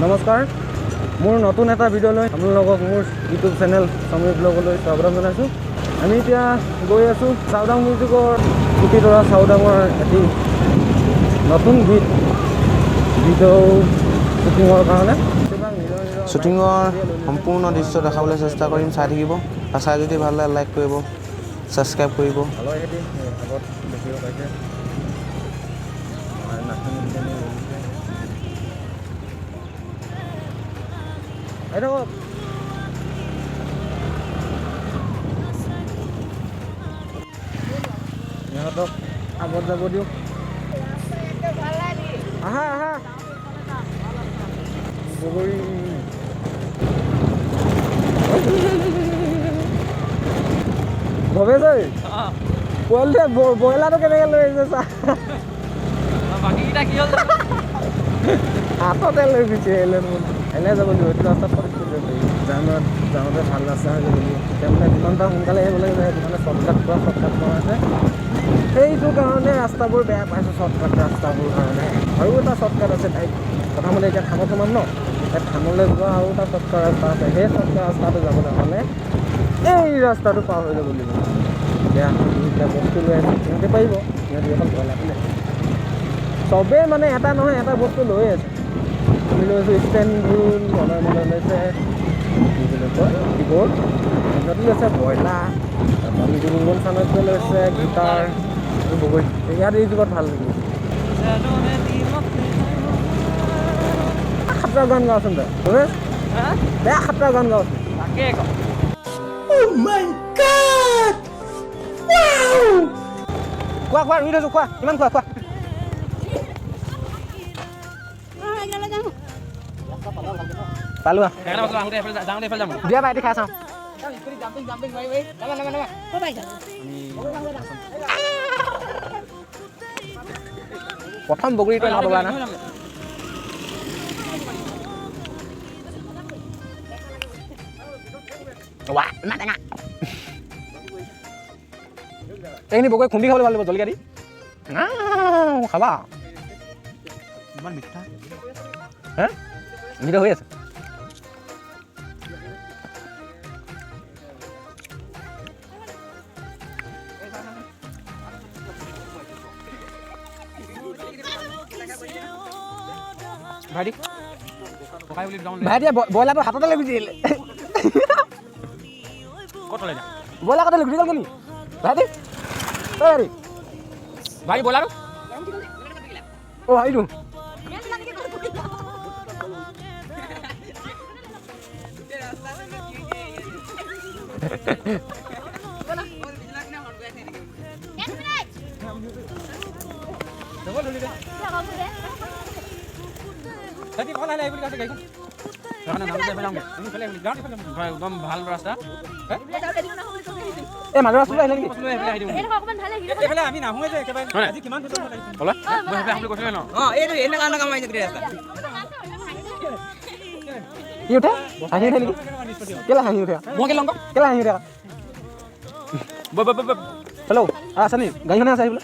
নমস্কাৰ মোৰ নতুন এটা ভিডিঅ'লৈ আপোনালোকক মোৰ ইউটিউব চেনেল সমীৰ ব্লগলৈ স্বাগতম জনাইছোঁ। আমি এতিয়া গৈ আছোঁ চাওদাং মিউজিকৰ পুতিতৰা চাওদাঙৰ এটি নতুন ভিডিঅ' শ্বুটিঙৰ কাৰণে শ্বুটিঙৰ সম্পূৰ্ণ দৃশ্য দেখাবলৈ চেষ্টা কৰিম। চাই থাকিব আৰু চাই যদি ভাল লাগে লাইক কৰিব, ছাবস্ক্ৰাইব কৰিব। আগত দেখিব পাইছে ইহঁতক আগত যাব দিওঁ। আহা আহা বগৰী ভৱেশ পোৱালিটোৱে ব্ৰইলাৰটো কেনেকৈ লৈ আহিছে চা বাকীকেইটা কি হ'ল হাততে লৈ গুচি আহিলে এনে যাব লাগিব। এইটো ৰাস্তাত যাওঁতে ভাল ৰাস্তা হৈ যাব লাগিব। তেওঁলোকে যিমান পাৰ সোনকালে আহিব লাগিব, যিমানে শ্বৰ্টকাট কৰা আছে। সেইটো কাৰণে ৰাস্তাবোৰ বেয়া পাইছোঁ, শ্বৰ্টকাট ৰাস্তাবোৰ কাৰণে। আৰু এটা শ্বৰ্টকাট আছে তাইক প্ৰথমতে এতিয়া থানত সোমাম ন, থানলৈ যোৱা আৰু এটা শ্বৰ্টকাট ৰাস্তা আছে। সেই শ্বৰ্টকাট ৰাস্তাটো যাবলৈ হ'লে এই ৰাস্তাটো পাৰ হৈ যাব লাগিব। এতিয়া যিবিলাক বস্তু লৈ আছে সিহঁতে পাৰিব, সিহঁতে এখন ব্ৰইলাৰ লৈ চবেই মানে এটা নহয় এটা বস্তু লৈ আছে। আমি লৈছোঁ ষ্টেণ্ডবোৰ, মনে লৈছে কি বুলি কয় কীবৰ্ড, সিহঁতি লৈছে ব্ৰইলাৰ, আমি দুগুণ চানতকৈ লৈছে গীটাৰ। বগৰী ইয়াত এই যুগত ভাল লাগিব। সাতটা গান গাওঁচোন তই বেয়া সাতটা গান গাওঁচোন। কোৱা ৰুই থৈছোঁ, খোৱা কিমান খোৱা পালো দিয়া বাইটি খাই চাওঁ। প্ৰথম বগৰীটো নলগা না এইখিনি বগৰী খুন্দি খাবলৈ ভাল লাগিব জলকীয়া দি খাবা। ইমান মিঠা হে মিঠা হৈ আছে। ভাইটি ব্ৰইলাৰটো হাততে লৈ গুচি আহিলে। ব্ৰইলাৰ কাটে গুচি গ'ল নি ভাইটি? ভাইটি ব্ৰইলাৰ ভাইটো ভাল ৰাস্তা এই মাজৰ ৰাস্তাটো আহিলে নেকি? আমি নাহোঁ যে একেবাৰে কিমান কি উঠে হাঁহি উঠে নেকি? কেলে হাঁহি উঠে মই কেলে হাঁহি উঠে? হেল্ল' আছে নি গাড়ীখনে আছে আহিবলৈ?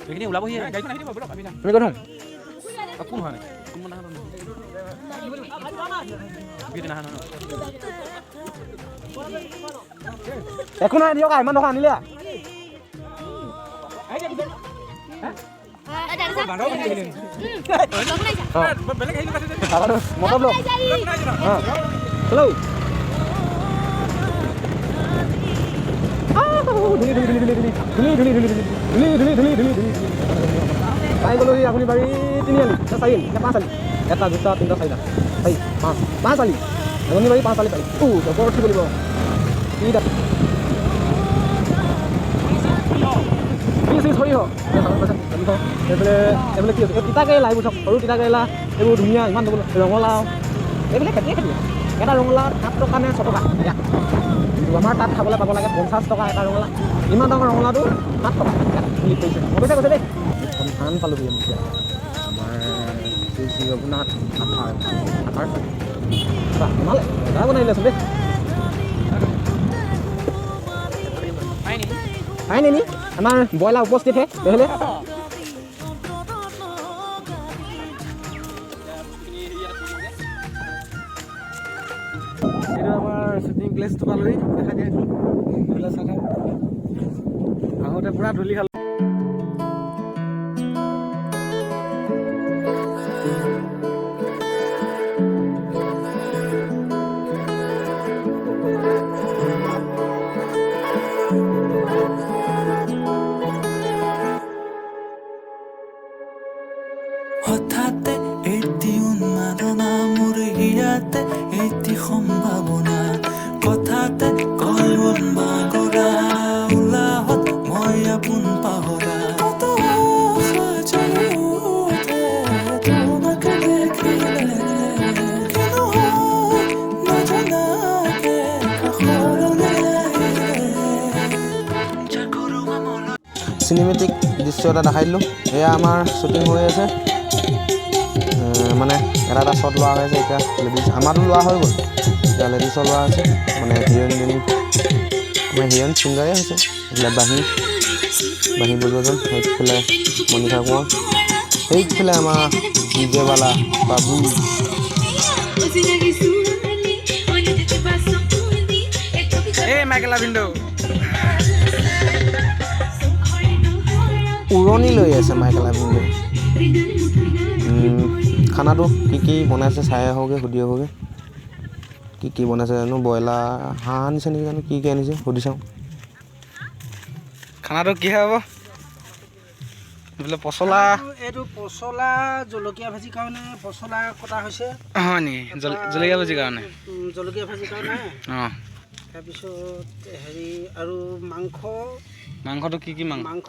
এইখিনি ওলাবহি তুমি কৈ থওঁ কোন হোৱা নাই একো নাই দিয়ক ইমান টকা আনিলে মতলব হেল্ল' পাই গ'লোহি আপুনি বাৰী তিনিআলি চাৰিআলি নে পাঁচ আলি? এটা দুটা তিনিটা চাৰিটা চাৰি পাঁচ আলি এজনী বাৰী পাঁচ আলি পাৰি জবৰ উঠিব লাগিব। সৰিয়হ এইবিলাক কি আছে? তিতা কেৰেলা এইবোৰ চব সৰু তিতা কেৰেলা এইবোৰ ধুনীয়া ইমান ধুনীয়া। ৰঙালাও এইবিলাক খেতিয়ে এটা ৰঙালাও 7 টকা নে 6 টকা এতিয়া কিন্তু আমাৰ তাত খাবলৈ পাব লাগে 50 টকা এটা ৰঙালাও। ইমান ডাঙৰ ৰঙালাওটো 7 টকা বুলি কৈছে। কৈছে দেই ধান পালোহি আমি এতিয়া আমাৰ ৰঘুনাথ আঠাৰ বনালে বনাই দিলেচোন দেই। ফাইনেলি আমাৰ ব্ৰইলাৰ উপস্থিত হে তেহলে এইটো আমাৰ শ্বুটিং প্লেচটো পালোহি দেখা দিয়া ধূলা চাকা আহোঁতে পুৰা ধূলি খালো হঠাতে এটি উন্মাদনা মোৰ হিয়াতে এটি সম্ভাৱনা কথাতে কয় বাগৰা উলাহত মই আপোন পাহৰা কত আশা জয়তে তোমাকে দেখিলে কেন নজনাকে কাষৰলৈ চিনেমেটিক দৃশ্য এটা দেখাই দিলোঁ এয়া আমাৰ শ্বুটিং হৈ আছে মানে এটা শ্বট লোৱা হৈ আছে এতিয়া লেডিজ আমাৰতো লোৱা হৈ গ'ল এতিয়া লেডিজৰ লোৱা আছে মানে হিৰইনজনী আমাৰ হিৰইন ছিংগাৰে হৈছে এইফালে বাঁহী বজোৱাজন সেইফালে মনিষা কোঁৱৰ সেইফালে আমাৰ বিজয়বালা বাবু উৰণি লৈ আছে মাইকেলা ভিন্দে খানাটো কি বনাইছে চাই আহোঁগৈ সুধি আহোঁগৈ কি বনাইছে জানো ব্ৰইলাৰ হাঁহ আনিছে নেকি জানো কি আনিছে সুধি চাওঁ খানাটো কি হ'ব এইফালে পচলা এইটো পচলা জলকীয়া ভাজি কাৰণে পচলা কটা হৈছে হয় নি জলকীয়া ভাজিৰ কাৰণে জলকীয়া ভাজি কাৰণে অঁ তাৰপিছত হেৰি আৰু মাংসটো কি মাংস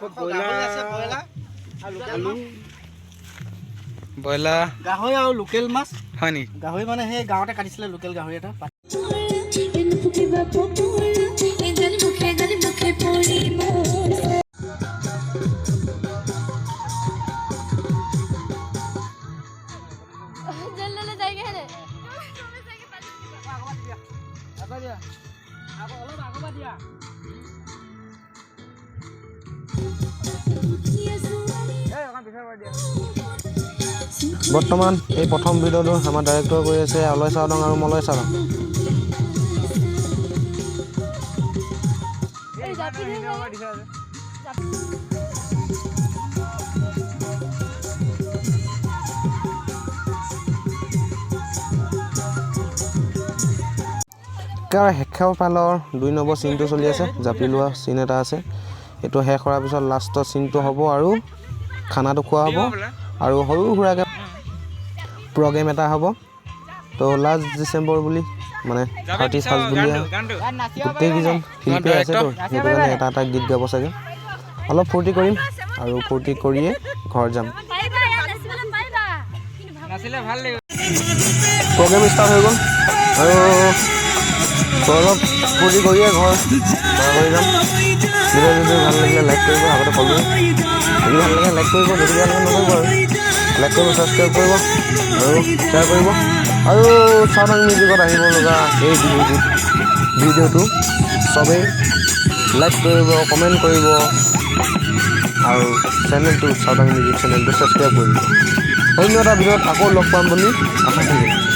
ব্ৰইলাৰ গাহৰি আৰু লোকেল মাছ হয় নি গাহৰি মানে সেই গাঁৱতে কাটিছিলে লোকেল গাহৰি এটা বৰ্তমান এই প্ৰথম ভিডিঅ'টো আমাৰ ডাইৰেক্টৰ কৰি আছে অলয় চাওদং আৰু মলয় চাওদং শেষৰ ফালৰ 2 নম্বৰ চিনটো চলি আছে জাপি লোৱা চিন এটা আছে এইটো শেষ হোৱাৰ পিছত লাষ্টৰ চিনটো হ'ব আৰু খানাটো খোৱা হ'ব আৰু সৰু সুৰাকৈ প্ৰগ্ৰেম এটা হ'ব তো লাষ্ট ডিচেম্বৰ বুলি মানে 31 বুলি গোটেইকেইজন শিল্পী আছে তো সেইটো কাৰণে এটা গীত গাব চাগে অলপ ফূৰ্তি কৰিম আৰু ফূৰ্তি কৰিয়ে ঘৰ যাম প্ৰগ্ৰেম ষ্টাৰ্ট হৈ গ'ল আৰু অলপ ফূৰ্তি কৰিয়ে ঘৰ কৰি যাম যদি ভাল লাগিলে লাইক কৰিব আগতে ফ'ল' যদি ভাল লাগে লাইক কৰিব যদি ভাল লাগে নকৰিব আৰু লাইক কৰিব ছাবস্ক্ৰাইব কৰিব আৰু শ্বেয়াৰ কৰিব আৰু চাওদং মিউজিকত আহিব লগা এই ভিডিঅ'টো চবেই লাইক কৰিব কমেণ্ট কৰিব আৰু চেনেলটো চাওদং মিউজিক চেনেলটো ছাবস্ক্ৰাইব কৰিব অন্য এটা ভিডিঅ'ত আকৌ লগ পাম বুলি আশা থাকিল